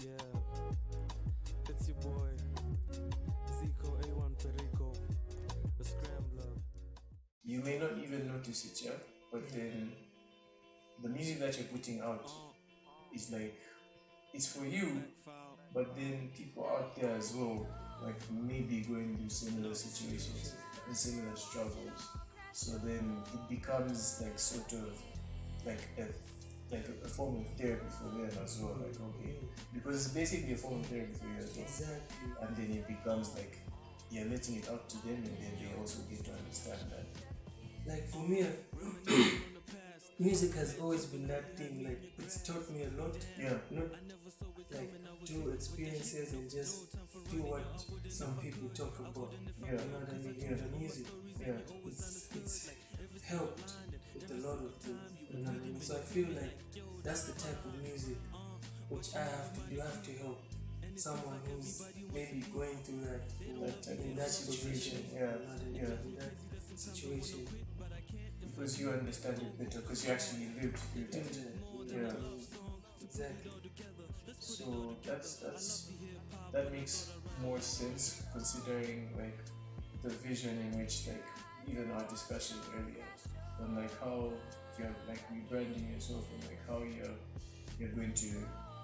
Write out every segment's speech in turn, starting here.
Yeah, it's your boy Zyco A1 Perico, the scrambler. You may not even notice it, yeah? But then the music that you're putting out is like, it's for you, but then people out there as well, like maybe going through similar situations and similar struggles. So then it becomes like sort of like a form of therapy for them as well. Like, okay, because it's basically a form of therapy for you as well. Exactly. And then it becomes like you're letting it out to them, and then they also get to understand that. Like for me, music has always been that thing. Like it's taught me a lot. Yeah. Not like through experiences and just through what some people talk about. Yeah. You know what I mean? Yeah. The music. Yeah. It's helped with a lot of things. You know what I mean? So I feel like that's the type of music which you have to help someone who's maybe going through that in that situation. Yeah. In that situation. Because you understand it better, because you actually lived through it. Yeah. Exactly. So that makes more sense, considering like the vision in which, like, even our discussion earlier on, like how you're like rebranding yourself, and like how you're going to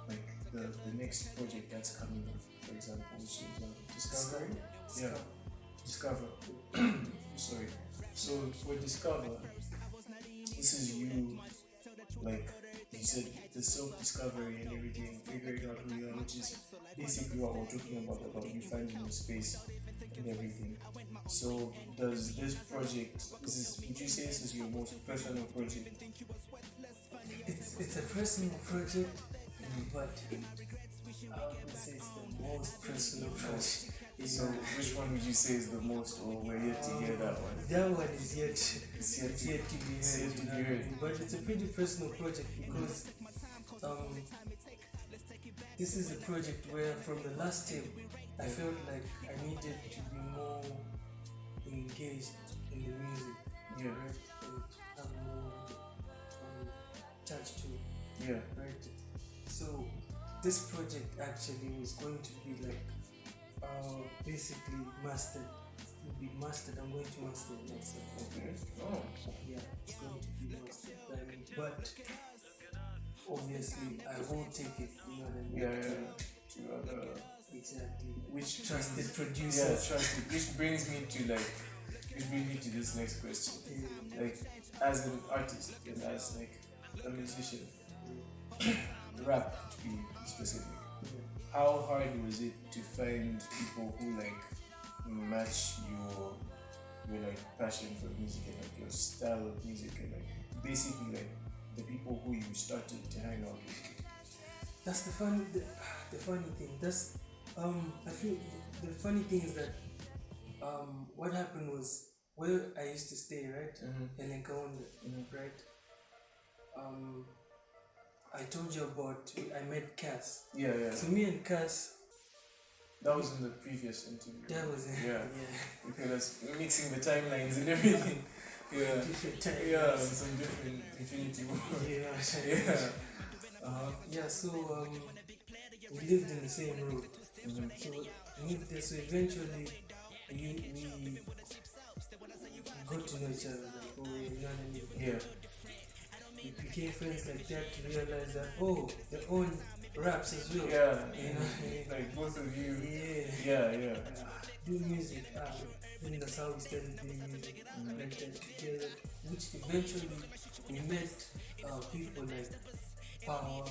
like the next project that's coming up, for example, which is Discovery. Yeah, Discover. Sorry. So for Discover, this is you, like you said, the self-discovery and everything, figuring out who you are, which is basically what we're talking about you finding your space and everything. So does this project, would you say this is your most personal project? It's a personal project, but I would say it's the most personal project. So which one would you say is the most, or we're yet to hear that one? That one is yet to be heard. But it's a pretty personal project because this is a project where from the last tape I felt like I needed to be more engaged in the music. Yeah. Right? And have more touch to it. Yeah. Right? So this project actually was going to be like basically mastered. It will be mastered. I'm going to master it myself. Okay. Oh. Yeah, it's going to be mastered. But obviously I won't take it, you know what I mean? Yeah. To other. Exactly. Which Trusted producer. Yeah, trusted. Which brings me to this next question. Yeah. Like, as an artist and as like a musician, rap to be specific, how hard was it to find people who like match your like passion for music and like your style of music, and like basically like the people who you started to hang out with? That's the funny thing. That's I feel the funny thing is that what happened was where I used to stay, right? Mm-hmm. Right? I told you about I met Cass. Yeah. So me and Cass. That was in the previous interview. That was it. Yeah. Because mixing the timelines and everything. Yeah. Different timelines. Yeah, and some different Infinity War. Yeah. So we lived in the same road. Mm-hmm. So we moved there. So eventually we got to know each other. Like, oh, you know what I mean? Yeah. We became friends like that to realize that they own raps as well. Yeah. You know, like both of you. Yeah. Yeah. Do music. Then that's how we started doing music. Like that together, which eventually we met people like Power.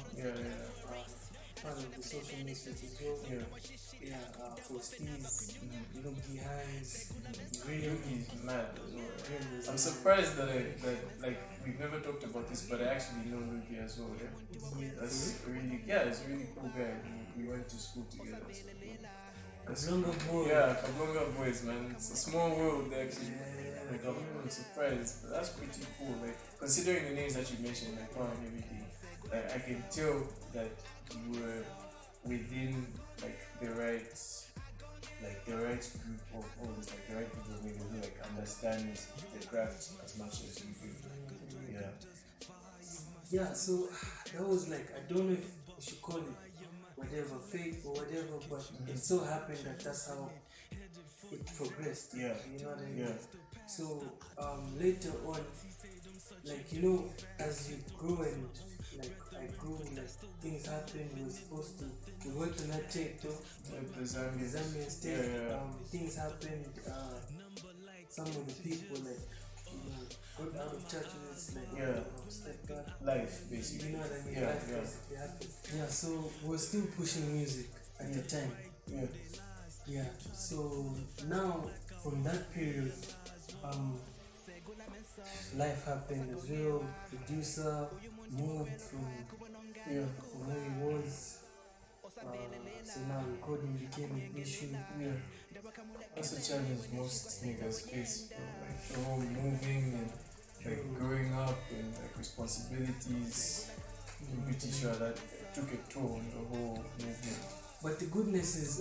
Part of the social misfits as well. For Steez, Lugi Hines, Yugi's mad as well. Graham. I'm surprised that like we've never talked about this, but I actually know Lugi as well. Yeah, that's really it's a really cool guy. We went to school together. Kablonga boy. Yeah, Kablonga boys, man. It's a small world actually. Like I'm surprised, but that's pretty cool. Like considering the names that you mentioned, like Power and everything, like I can tell that you were within like the right group of always like the right people maybe who like understand the craft as much as you do. Yeah, so that was like, I don't know if you should call it whatever faith or whatever, but it so happened that that's how it progressed. Yeah. You know what I mean? Yeah. So later on, like, you know, as you grow and like I grew, like things happened. We were supposed to we worked on that tape too. Like the Zambian State. Yeah. Things happened. Some of the people like, you know, got out of churches, like stepped back. Life basically. You know what I mean? Yeah, Life yeah. basically happened. Yeah. So we're still pushing music at the time. Yeah. Yeah. So now from that period, life happened as well. Producer moved from where he was. So now recording became an issue. Yeah. That's a challenge most niggas face. Like the whole moving and like growing up and like responsibilities. I'm pretty sure that took a toll on the whole movement. But the goodness is,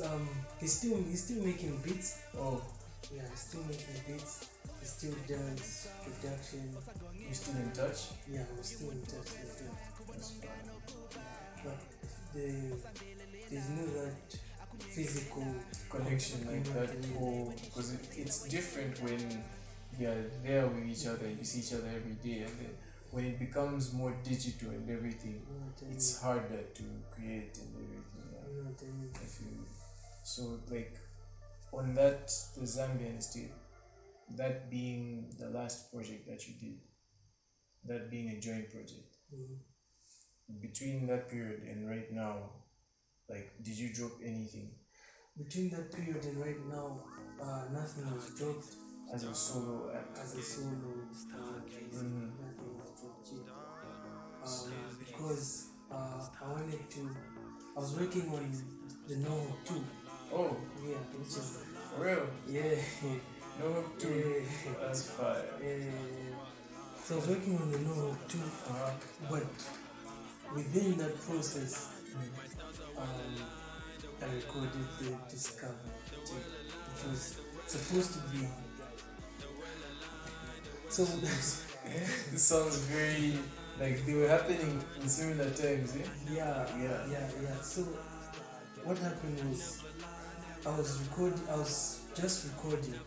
he's still making beats. Oh, yeah, he's still making beats. He still does production. You still in touch? Yeah, we're still in touch with him. That's fine. But there's no that physical connection like that whole, because it's different when you're there with each other, you see each other every day, and then when it becomes more digital and everything, it's harder to create and everything. I feel. So like on that, the Zambian state, that being the last project that you did, that being a joint project, between that period and right now, like did you drop anything? Between that period and right now, nothing was dropped. As a solo act? As a solo nothing was dropped yet. Because I was working on the No Hope 2. Oh, yeah, which is for real? Yeah. No Hope 2. That's fire. So I was working on the No Hope 2, but within that process, I recorded the Discover tape, which was supposed to be. So this sounds very like they were happening in similar times, eh? Yeah. So what happened was I was just recording.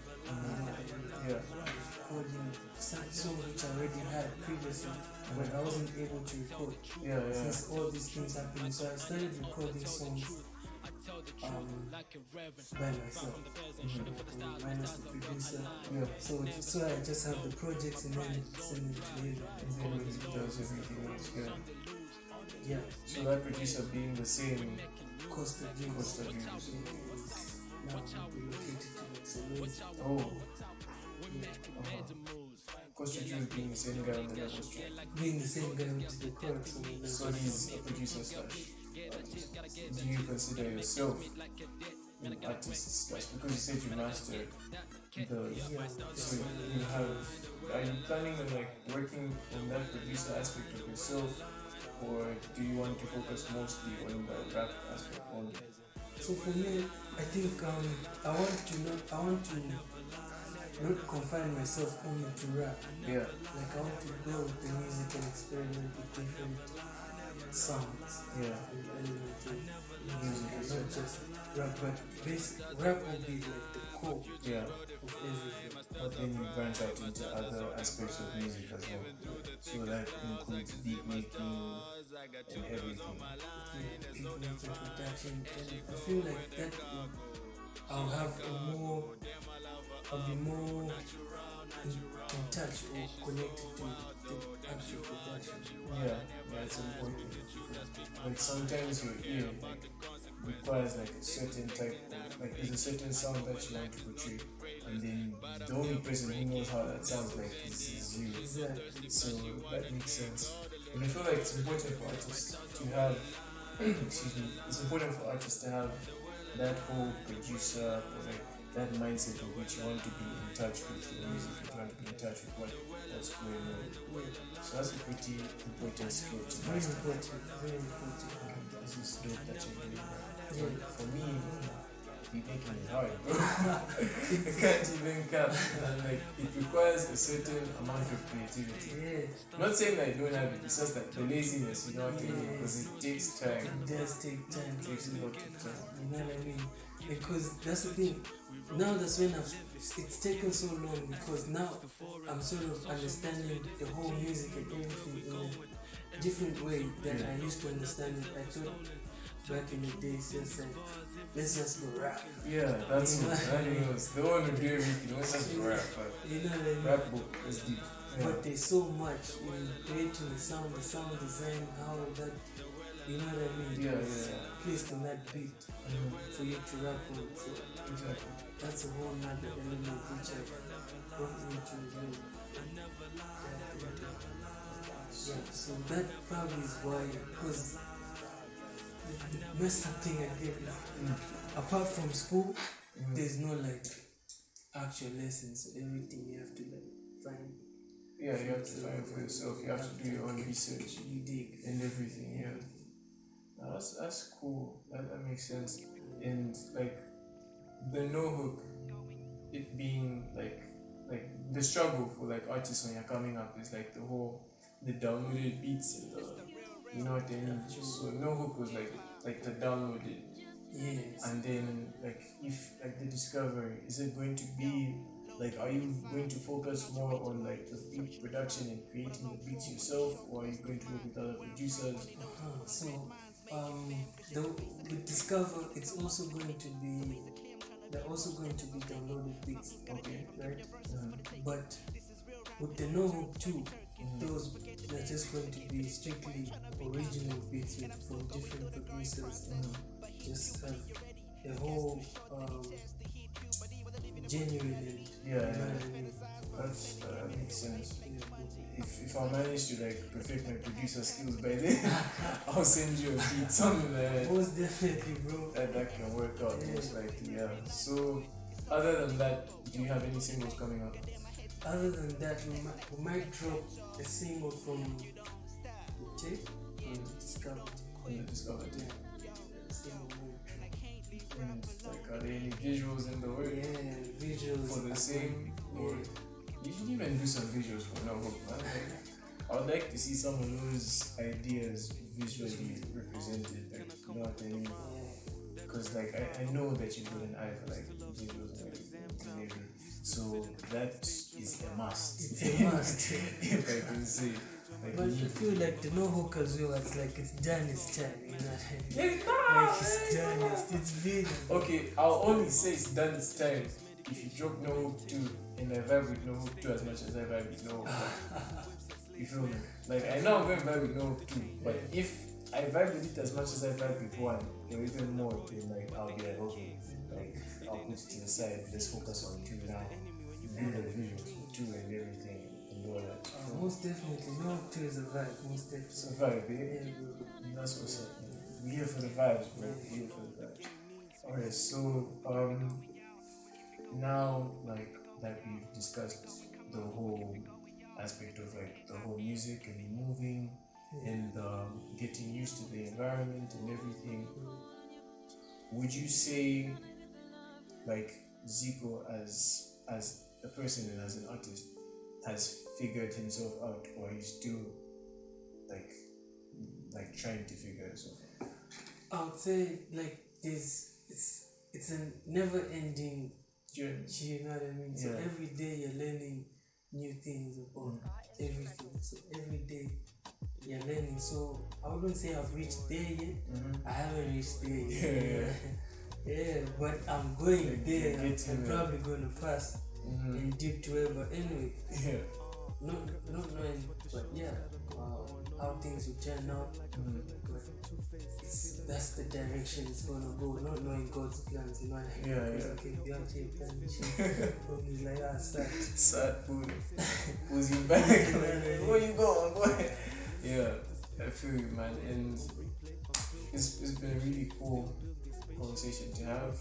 Recording some songs which I already had previously, but I wasn't able to record since all these things happened. So I started recording songs by myself, minus the producer. So I just have the projects and then send it to him, and then he does everything else. Yeah. So that producer being the same Costa Juice. Now relocated to Ssloth. Oh. Costa Juice being the same guy on the Levels track. Being the same guy with the chorus on the Levels. So he's a producer slash artist. Do you consider yourself an artist slash, because you said you mastered so you have, are you planning on like working on that producer aspect of yourself, or do you want to focus mostly on the rap aspect only? So for me, I think I want to not confine myself only to rap. Yeah. Like I want to go with the music and experiment with different sounds. Yeah. And elements of music, and not just rap, but rap will be like the core of everything. But then you branch out into other aspects of music as well. So that includes beat making and everything. Beat making, production, and I feel like that I'll be more in touch or connected to the actual production. Yeah, that's important. Like sometimes your ear requires like a certain type of, like there's a certain sound that you want to portray, and then the only person who knows how that sounds like is you. Exactly. So that makes sense. And I feel like it's important for artists to have it's important for artists to have that whole producer or like that mindset of which you want to be in touch with your music, you want to be in touch with what's going on. So that's a pretty important skill to Very master. important, very important. This is dope that you're doing that. For me, be making it hard, bro. You can't even cap. And like it requires a certain amount of creativity. Yeah. Not saying that I don't have it, it's just that the laziness, you know what I mean? Yeah. Because it takes time. It does take time. It takes a lot of time. You know what I mean? Because that's the thing. Now that's when it's taken so long because now I'm sort of understanding the whole music and everything in a different way than I used to understand it. I thought back in the days, just like, let's just go rap. Yeah, that's what that was. The one who do everything, let's just go rap. But You know what I mean? rap book is deep. Yeah. But there's so much in creating the sound design, how that, you know what I mean? Yeah, It's yeah. placed on that beat for you to rap on. So Exactly. that's a whole nother element which I brought into as well. Yeah, so that probably is why, because the messed up thing I get is, apart from school, there's no like actual lessons. So everything you have to like find. Yeah, you have to find for yourself. You have to do your own research You dig. and everything. Yeah. No, that's cool. That makes sense. And like the no hook, it being like the struggle for like artists when you're coming up is like the downloaded beats and the, you know what I mean. So no hook was like the downloaded. Yes. And then like if like the discovery, is it going to be like, are you going to focus more on like the beat production and creating the beats yourself, or are you going to work with other producers? So with Discover, it's also going to be, they're also going to be downloaded beats. Okay. Right? But with the no hook too, those they're just going to be strictly original beats from different producers. Just have the whole genuine and Yeah, you know what I mean? that makes sense. If I manage to like perfect my producer skills by then, I'll send you a beat, something like that. Most definitely, bro. That can work out most likely, yeah. So other than that, do you have any singles coming up? Other than that, we might drop a single from Tape Discovered. On the Discovered Tape? A single might drop. And like, are there any visuals in the work? Yeah, visuals. For the same? Or you should even do some visuals for No Hook, man. Like, I would like to see some of those ideas visually represented, like, you know what I mean? Because like I know that you've got an eye for like visuals and everything. So that is a must. It's a must. If I can say. Like, But I feel like the no hook as well, it's like it's done its time, you know what I mean? Like it's done, it's been. Okay, I'll only say it's done its time if you drop No Hook 2 and I vibe with No Hook 2 as much as I vibe with No Hook. You feel me? Like I know I'm going to vibe with No Hook 2, but if I vibe with it as much as I vibe with 1 or even more, then like I'll be like, okay, like I'll put it to the side, let's focus on 2 now. Do the visuals for 2 and everything and all that. Most definitely, no hook 2 is a vibe, most definitely. It's a vibe, eh? Yeah, bro. That's what's up. We're here for the vibes, bro. We're here for the vibes. Alright, so now like that we've discussed the whole aspect of like the whole music and moving and getting used to the environment and everything, would you say like Zyco as a person and as an artist has figured himself out, or he's still like trying to figure himself out? I would say like it's a never ending Journey. you know what I mean? So Yeah. every day you're learning new things about everything. So every day you're learning. So I wouldn't say I've reached there yet. I haven't reached there yet. Yeah, but I'm going there. I'm probably going to pass and dip to it. But anyway, not knowing, but yeah, how things will turn out. But that's the direction it's gonna go. Not knowing God's plans, you know. Okay, beyond your plan, he's like, sad food. Who's you back? Where you going, boy? Yeah, I feel you, man. And it's been a really cool conversation to have.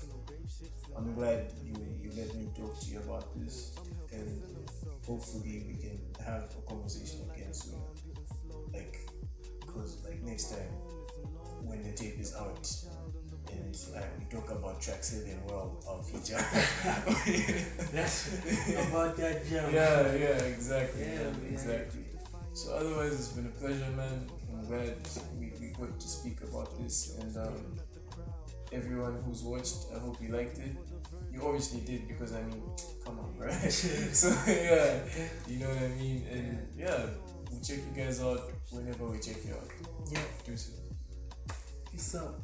I'm glad you let me talk to you about this, and hopefully we can have a conversation again soon. Like, because like next time when the tape is out and we talk about track 7, well, our feature. That's about that jam. Yeah, exactly. Yeah, Man, man. exactly. So otherwise, it's been a pleasure, man. I'm glad we got to speak about this, and everyone who's watched, I hope you liked it. You obviously did, because I mean, come on, right? So yeah, you know what I mean. And yeah, we'll check you guys out whenever we check you out. Yeah. Do so. Peace out.